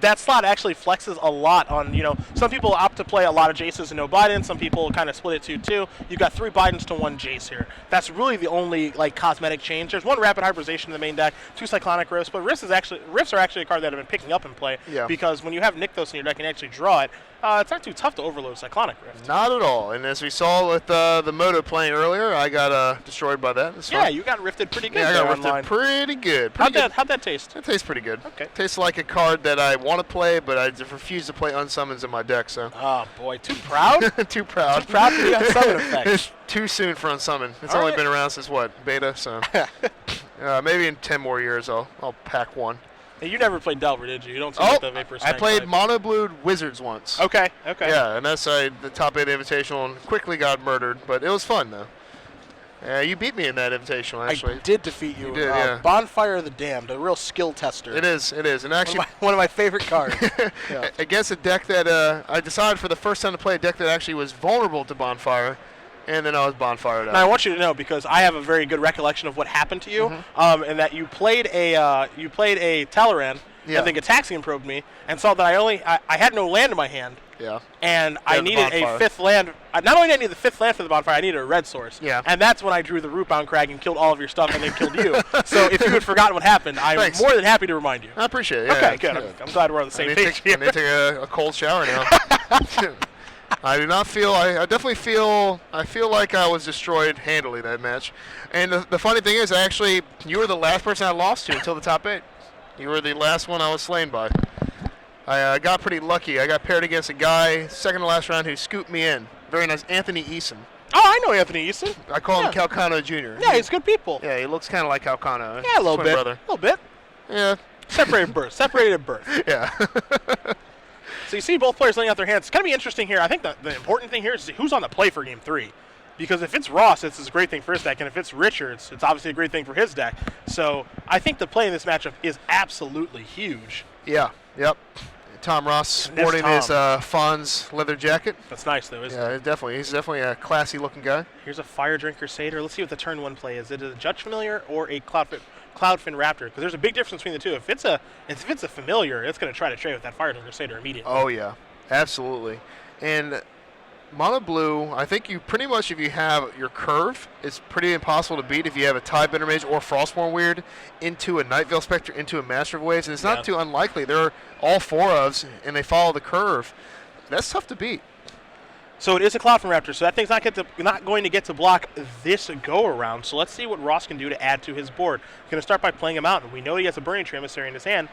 that slot actually flexes a lot on, some people opt to play a lot of Jaces and no Bidens. Some people kind of split it 2-2. You've got 3 Bidens to 1 Jace here. That's really the only cosmetic change. There's 1 rapid hybridization in the main deck, 2 cyclonic rifts, but rifts are actually a card that I've been picking up in play because when you have Nykthos in your deck and actually draw it, it's not too tough to overload cyclonic rift. Not at all. And as we saw with the Moto playing earlier, I got destroyed by that. Yeah, you got rifted pretty good. Yeah, I got rifted online. pretty good. How'd that taste? It tastes pretty good. Okay. Tastes like a card that I want to play, but I refuse to play unsummons in my deck. So. Oh boy, too proud. Too proud. Too proud for the unsummon effect. It's too soon for unsummon. It's all only right. been around since what, beta? So maybe in 10 more years I'll pack one. Hey, you never played Delver, did you? You don't seem like the Vapor I Snake played type. Mono Blue Wizards once. Okay. Yeah, and that's the top 8 invitational and quickly got murdered, but it was fun though. You beat me in that invitational, actually. I did defeat you. You did, yeah. Bonfire of the Damned, a real skill tester. It is, and actually one of my favorite cards. Yeah. Against a deck that I decided for the first time to play a deck that actually was vulnerable to Bonfire, and then I was Bonfired out. Now I want you to know, because I have a very good recollection of what happened to you, and that you played a Talaran. Yeah. I think Ataxian probed me and saw that I had no land in my hand. Yeah. And I needed a 5th land. Not only did I need the 5th land for the bonfire, I needed a red source. Yeah. And that's when I drew the Rootbound Crag and killed all of your stuff and then killed you. So if you had forgotten what happened, I'm more than happy to remind you. I appreciate it. Yeah, okay, good. I'm glad we're on the same page here. I need to take a cold shower now. I do not feel. I definitely feel. I feel like I was destroyed handily that match. And the funny thing is, you were the last person I lost to until the top 8. You were the last one I was slain by. I got pretty lucky. I got paired against a guy, second to last round, who scooped me in. Very nice, Anthony Eason. Oh, I know Anthony Eason. I call him Calcano Jr. Yeah, he's good people. Yeah, he looks kind of like Calcano. Yeah, a little bit. Brother. A little bit. Yeah. Separated birth. Yeah. So you see both players laying out their hands. It's going to be interesting here. I think the important thing here is who's on the play for Game 3. Because if it's Ross, it's a great thing for his deck, and if it's Richards, it's obviously a great thing for his deck. So I think the play in this matchup is absolutely huge. Yeah, yep. Tom Ross sporting his Fonz leather jacket. That's nice, though, isn't it? Yeah, definitely. He's definitely a classy-looking guy. Here's a Fire Drinker Satyr. Let's see what the turn 1 play is. Is it a Judge Familiar or a Cloudfin Raptor? Because there's a big difference between the two. If it's a Familiar, it's going to try to trade with that Fire Drinker Satyr immediately. Oh, yeah. Absolutely. And Mono Blue, I think you pretty much, if you have your curve, it's pretty impossible to beat if you have a Tidebender Mage or Frostborn Weird into a Night Veil Spectre into a Master of Waves. And it's not too unlikely. They're all 4 ofs, and they follow the curve. That's tough to beat. So it is a Cloudfin Raptor, so that thing's not going to get to block this go-around. So let's see what Ross can do to add to his board. He's going to start by playing a Mountain. We know he has a Burning Tree Emissary in his hand.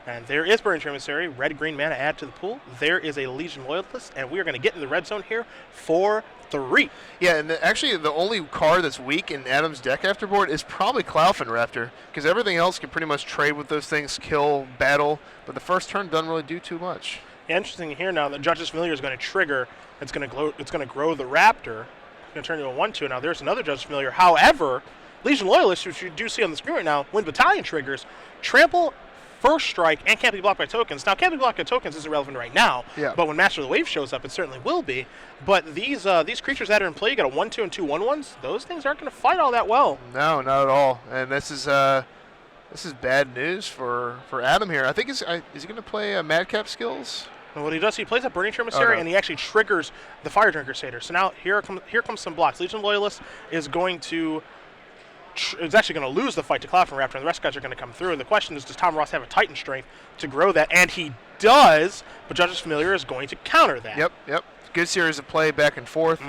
And there is Burning Tree Emissary, red-green mana add to the pool. There is a Legion Loyalist, and we are going to get in the red zone here for 3. Yeah, and actually the only card that's weak in Adam's deck afterboard is probably Cloudfin Raptor, because everything else can pretty much trade with those things, kill, battle, but the first turn doesn't really do too much. Yeah, interesting here now that Judge's Familiar is going to trigger. It's going to grow the Raptor. It's going to turn into a 1/2. Now there's another Judge's Familiar. However, Legion Loyalist, which you do see on the screen right now, when Battalion triggers, trample, first strike, and can't be blocked by tokens. Now, can't be blocked by tokens isn't relevant right now, but when Master of the Wave shows up, it certainly will be. But these creatures that are in play, you got a 1/2 and 2 1/1s. Those things aren't going to fight all that well. No, not at all. And this is bad news for Adam here. I think is he going to play Madcap Skills? And what he does, he plays a Burning Tree Emissary, and he actually triggers the Fire Drinker Satyr. So now here comes some blocks. Legion Loyalist is going to. It's actually going to lose the fight to Cloudfin Raptor, and the rest of the guys are going to come through. And the question is, does Tom Ross have a Titan strength to grow that? And he does, but Judge's Familiar is going to counter that. Yep. Good series of play back and forth.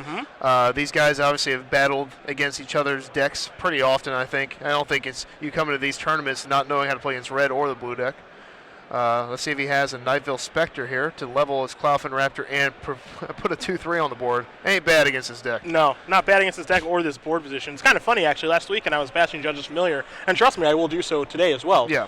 These guys obviously have battled against each other's decks pretty often, I think. I don't think it's you come into these tournaments not knowing how to play against red or the blue deck. Let's see if he has a Night Veil Spectre here to level his Cloudfin Raptor and put a 2/3 on the board. Ain't bad against his deck. No, not bad against his deck or this board position. It's kind of funny, actually. Last week, and I was bashing Judge's Familiar, and trust me, I will do so today as well. Yeah.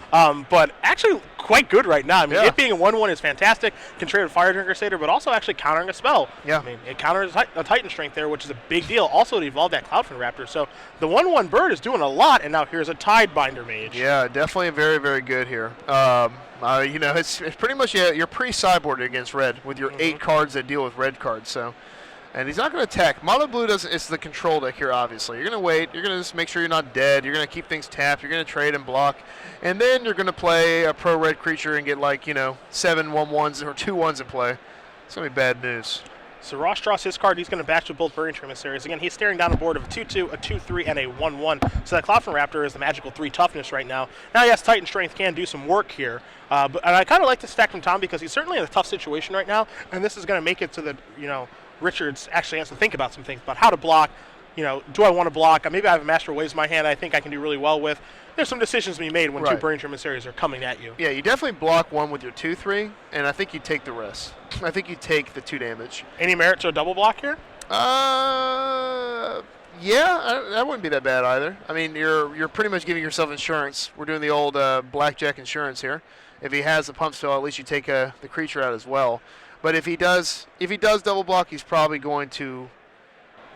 But actually quite good right now. I mean, it being a 1/1 is fantastic. Can trade a Fire Drinker Satyr, but also actually countering a spell. Yeah. I mean, it counters a Titan strength there, which is a big deal. Also to evolve that Cloudfin Raptor. So the 1/1 bird is doing a lot, and now here's a Tidebinder Mage. Yeah, definitely very, very good here. It's pretty much you're pre-sideboarded against red with your 8 cards that deal with red cards. So And he's not going to attack. Mono Blue doesn't. It's the control deck here, obviously. You're going to wait. You're going to just make sure you're not dead. You're going to keep things tapped. You're going to trade and block. And then you're going to play a pro red creature and get like, 7 1/1s or 2 1s in play. It's going to be bad news. So Ross draws his card. He's going to batch with both Burning Emissaries. Again, he's staring down a board of a 2/2, a 2/3, and a 1/1. So that Cloudfin Raptor is the magical 3 toughness right now. Now, yes, Titan Strength can do some work here. And I kind of like the stack from Tom because he's certainly in a tough situation right now. And this is going to make it so that, Richards actually has to think about some things about how to block. Do I want to block? Maybe I have a Master of Waves in my hand I think I can do really well with. There's some decisions to be made when 2 Burning Emissaries are coming at you. Yeah, you definitely block one with your 2/3, and I think you take the rest. I think you take the 2 damage. Any merit to a double block here? Yeah, that wouldn't be that bad either. I mean, you're pretty much giving yourself insurance. We're doing the old blackjack insurance here. If he has the pump spell, at least you take the creature out as well. But if he does double block, he's probably going to.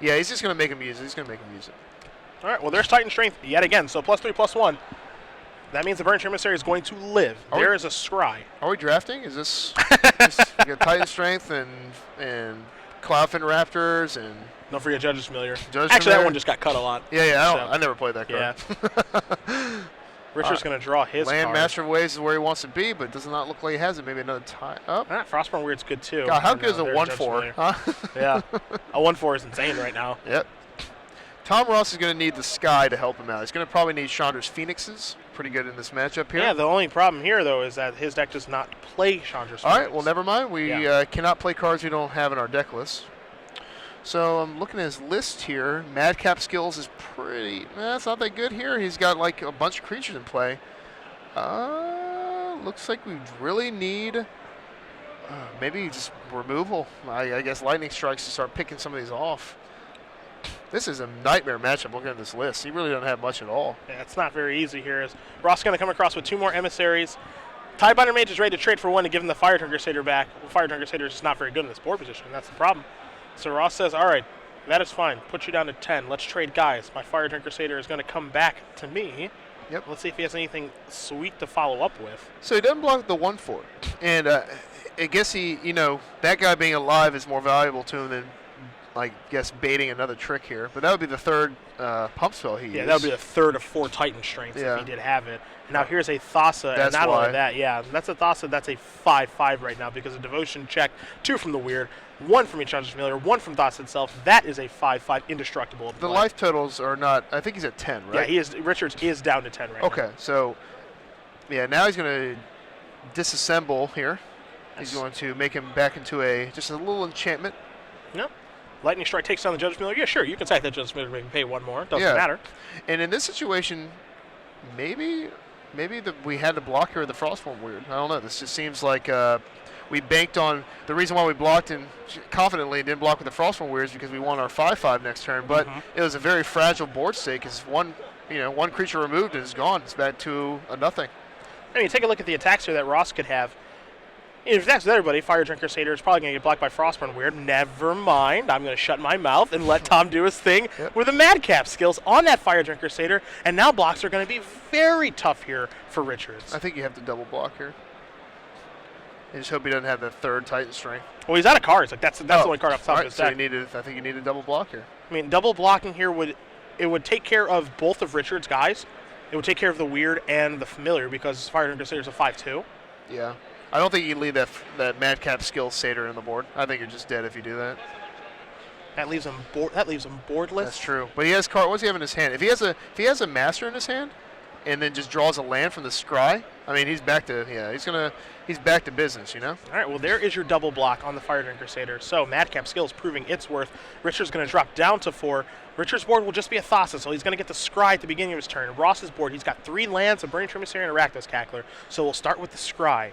Yeah, he's just going to make him use it. He's going to make him use it. All right, well, there's Titan Strength yet again. So +3/+1. That means the Burning Emissary is going to live. There is a scry. Are we drafting? Is this we got Titan Strength and Cloudfin Raptors and. Don't forget Judge's Familiar. Judge's Actually, Familiar? That one just got cut a lot. Yeah, I never played that card. Yeah. Richard's going to draw his Land card. Master of Waves is where he wants to be, but does not look like he has it. Maybe another tie up. Frostborn Weird's good too. God, how good is a 1/4? Huh? Yeah, a 1/4 is insane right now. Yep. Tom Ross is going to need the Sky to help him out. He's going to probably need Chandra's Phoenixes. Pretty good in this matchup here. Yeah, the only problem here, though, is that his deck does not play Chandra's Phoenix. All right, well, never mind. We cannot play cards we don't have in our deck list. So I'm looking at his list here. Madcap Skills is pretty. It's not that good here. He's got like a bunch of creatures in play. Looks like we really need maybe just removal. I guess Lightning Strikes to start picking some of these off. This is a nightmare matchup looking at this list. He really doesn't have much at all. Yeah, it's not very easy here. Ross is going to come across with 2 more emissaries. Tidebinder Mage is ready to trade for 1 to give him the Fire Tongue Crusader back. Well, Fire Tongue Crusader is just not very good in this board position. That's the problem. So Ross says, all right, that is fine. Put you down to 10. Let's trade guys. My Fire Tongue Crusader is going to come back to me. Yep. Let's see if he has anything sweet to follow up with. So he doesn't block the 1/4. And I guess that guy being alive is more valuable to him than, I guess, baiting another trick here. But that would be the 3rd pump spell he used. Yeah, that would be the 3rd of 4 Titan Strengths if he did have it. Now here's a Thassa, that's and not why. only that, that's a Thassa that's a 5/5 right now because a Devotion check, 2 from the Weird, 1 from each other's familiar, 1 from Thassa itself. That is a 5/5 indestructible. The life totals are not. I think he's at 10, right? Yeah, Richards is down to 10 right now. Okay, so now he's going to disassemble here. He's going to make him back into just a little enchantment. No. Lightning Strike takes down the Judge's Familiar. Yeah, sure, you can sack that Judge's Familiar, make him pay 1 more. Doesn't matter. And in this situation, maybe we had to block here with the Frostform Weird. I don't know. This just seems like we banked on the reason why we blocked and confidently didn't block with the Frostform Weird is because we won our 5/5 next turn. But it was a very fragile board state because one creature removed and it's gone. It's back to a nothing. I mean, take a look at the attacks here that Ross could have. If that's with everybody, Fire Tongue Crusader is probably going to get blocked by Frostborn Weird. Never mind. I'm going to shut my mouth and let Tom do his thing with the Madcap skills on that Fire Tongue Crusader. And now blocks are going to be very tough here for Richards. I think you have to double block here. I just hope he doesn't have the 3rd Titan Strength. Well, he's out of cards. Like that's the only card off the top of his deck. I think you need a double block here. I mean, double blocking here would take care of both of Richards' guys. It would take care of the Weird and the Familiar because Fire Tongue Crusader is a 5/2. Yeah. I don't think you leave that Madcap skill Satyr in the board. I think you're just dead if you do that. That leaves him boardless. That's true. But he has card. What does he have in his hand? If he has a Master in his hand, and then just draws a land from the scry, I mean, he's back to he's back to business. All right. Well, there is your double block on the Fire Tongue Crusader. So Madcap skills proving its worth. Richard's going to drop down to 4. Richard's board will just be a Thassa, so he's going to get the scry at the beginning of his turn. Ross's board, he's got 3 lands, a Burning Emissary, and a Rakdos Cackler. So we'll start with the scry.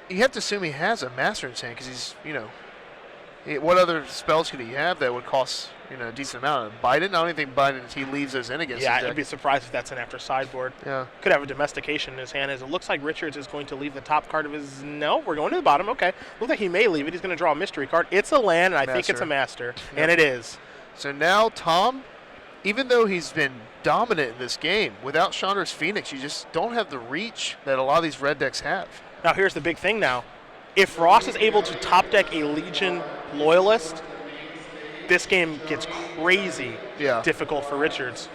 You have to assume he has a Master in his hand because he's, what other spells could he have that would cost, a decent amount? Biden? I don't even think Biden, he leaves those in against his deck. I'd be surprised if that's an after sideboard. Yeah. Could have a Domestication in his hand. As it looks like Richards is going to leave the top card of his. No, we're going to the bottom. Okay. Looks like he may leave it. He's going to draw a mystery card. It's a land, and I think it's a Master. Yep. And it is. So now Tom, even though he's been dominant in this game, without Chandra's Phoenix, you just don't have the reach that a lot of these red decks have. Now here's the big thing now. If Ross is able to top deck a Legion Loyalist, this game gets crazy difficult for Richards.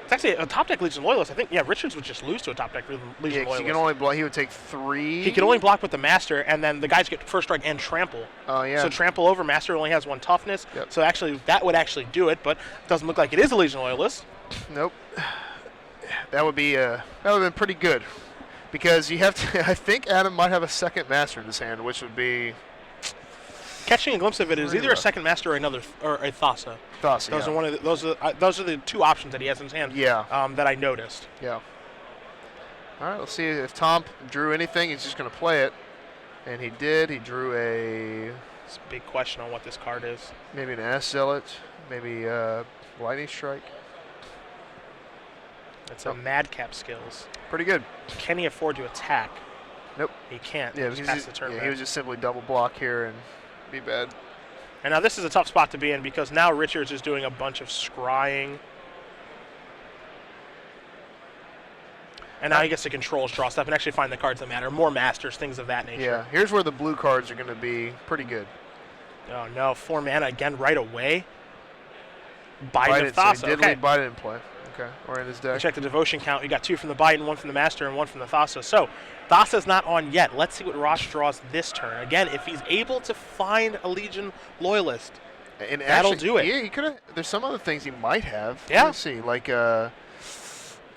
It's actually a top deck Legion Loyalist. I think, Richards would just lose to a top deck Legion Loyalist. He can only block. He would take 3. He can only block with the Master, and then the guys get first strike and trample. Oh, yeah. So trample over, Master only has 1 toughness. Yep. So actually, that would actually do it, but it doesn't look like it is a Legion Loyalist. Nope. That would have been pretty good, because you have to. I think Adam might have a second Master in his hand, which would be. Catching a glimpse of it is either a second Master or a Thassa. Thassa. Those are the 2 options that he has in his hand. Yeah. That I noticed. Yeah. All right. Let's see if Tom drew anything. He's just going to play it, and he did. He drew a. It's a big question on what this card is. Maybe an Ass Zealot. Maybe Lightning Strike. It's a Madcap skills. Pretty good. Can he afford to attack? Nope. He can't. Yeah, he pass the turn back. He was just simply double block here and be bad. And now this is a tough spot to be in because now Richards is doing a bunch of scrying. And now he gets to control his draw step and actually find the cards that matter. More Masters, things of that nature. Yeah, here's where the blue cards are going to be pretty good. Oh, no. 4 mana again right away. Biden Thassa. So he did leave Biden in play. Okay, or in his deck. Check the devotion count. You got 2 from the Biden, 1 from the Master, and 1 from the Thassa. So Thassa's not on yet. Let's see what Ross draws this turn. Again, if he's able to find a Legion Loyalist, and that'll actually, do it. Yeah, he could have. There's some other things he might have. Yeah. Let's see. Like, trying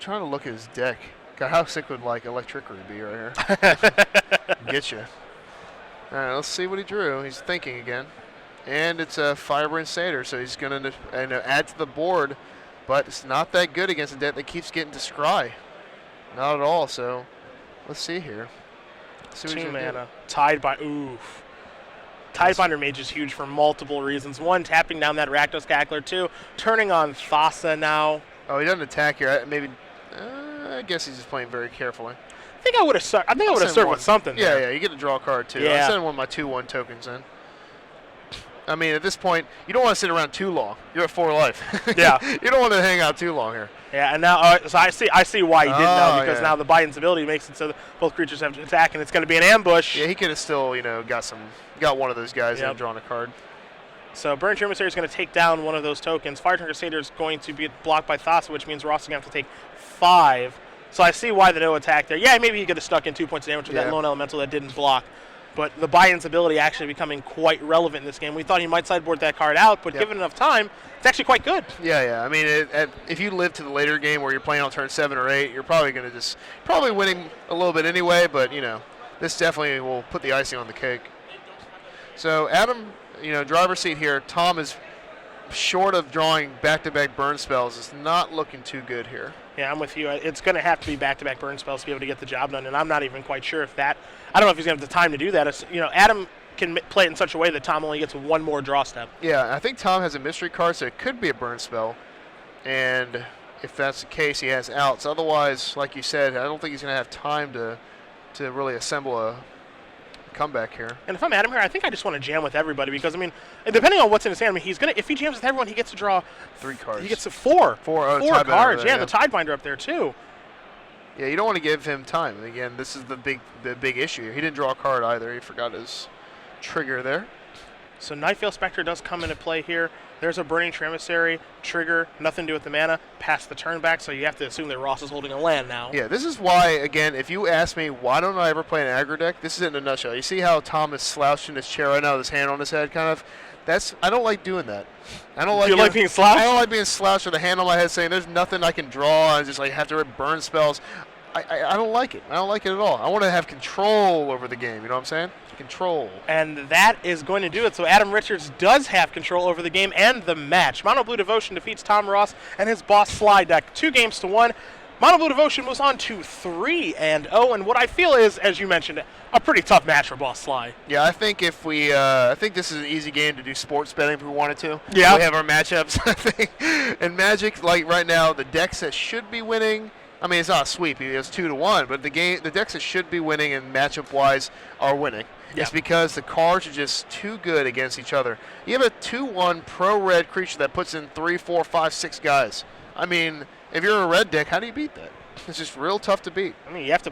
to look at his deck. God, how sick would like Electricity be right here? Get you. All right, let's see what he drew. He's thinking again, and it's a Firebrand Satyr, so he's going to add to the board. But it's not that good against a deck that keeps getting to scry. Not at all. So let's see here. See 2 mana. Tidebinder Mage is huge for multiple reasons. 1, tapping down that Rakdos Cackler. 2, turning on Thassa now. Oh, he doesn't attack here. Maybe. I guess he's just playing very carefully. I think I would have served with something. Yeah, there. yeah. You get to draw a card too. Yeah. I sent one of my 2/1 tokens in. I mean, at this point, you don't want to sit around too long. You're at 4 life. Yeah. You don't want to hang out too long here. Yeah, and now so I see why he did now because now the Biden's ability makes it so that both creatures have to attack, and it's going to be an ambush. Yeah, he could have still, got one of those guys and drawn a card. So Burning Emissary is going to take down one of those tokens. Fireturn Crusader is going to be blocked by Thassa, which means Ross is going to have to take 5. So I see why the no attack there. Yeah, maybe he could have stuck in 2 points of damage with that lone elemental that didn't block. But the Biden's ability actually becoming quite relevant in this game. We thought he might sideboard that card out, but given enough time, it's actually quite good. Yeah. I mean, if you live to the later game where you're playing on turn 7 or 8, you're probably going to probably winning a little bit anyway, but, this definitely will put the icing on the cake. So Adam, driver's seat here. Tom is short of drawing back-to-back burn spells. It's not looking too good here. Yeah, I'm with you. It's going to have to be back-to-back burn spells to be able to get the job done, and I'm not even quite sure if that – I don't know if he's going to have the time to do that. It's, Adam can play it in such a way that Tom only gets 1 more draw step. Yeah, I think Tom has a mystery card, so it could be a burn spell. And if that's the case, he has outs. Otherwise, like you said, I don't think he's going to have time to really assemble a comeback here. And if I'm Adam here, I think I just want to jam with everybody because, depending on what's in his hand, if he jams with everyone, he gets to draw 3 cards. He gets to 4. 4 cards. There, the Tidebinder up there too. Yeah, you don't want to give him time. Again, this is the big issue. He didn't draw a card either. He forgot his trigger there. So Nightveil Spectre does come into play here. There's a Burning Emissary, trigger, nothing to do with the mana, pass the turn back, so you have to assume that Ross is holding a land now. Yeah, this is why, again, if you ask me, why don't I ever play an aggro deck, this is it in a nutshell. You see how Tom is slouched in his chair right now with his hand on his head, kind of? I don't like doing that. I don't like. You like being slouched? I don't like being slouched with a hand on my head saying there's nothing I can draw and just have to burn spells. I don't like it. I don't like it at all. I want to have control over the game. You know what I'm saying? Control. And that is going to do it. So Adam Richards does have control over the game and the match. Mono Blue Devotion defeats Tom Ross and his Boss Sly deck 2-1. Mono Blue Devotion moves on to 3-0. And what I feel is, as you mentioned, a pretty tough match for Boss Sly. Yeah, I think if we, I think this is an easy game to do sports betting if we wanted to. Yeah. We have our matchups, I think. And Magic, like right now, the decks that should be winning. I mean, it's not a sweep. It's 2-1, but the decks that should be winning and matchup-wise are winning. Yeah. It's because the cards are just too good against each other. You have a 2-1 pro-red creature that puts in 3, 4, 5, 6 guys. I mean, if you're a red deck, how do you beat that? It's just real tough to beat. You have to play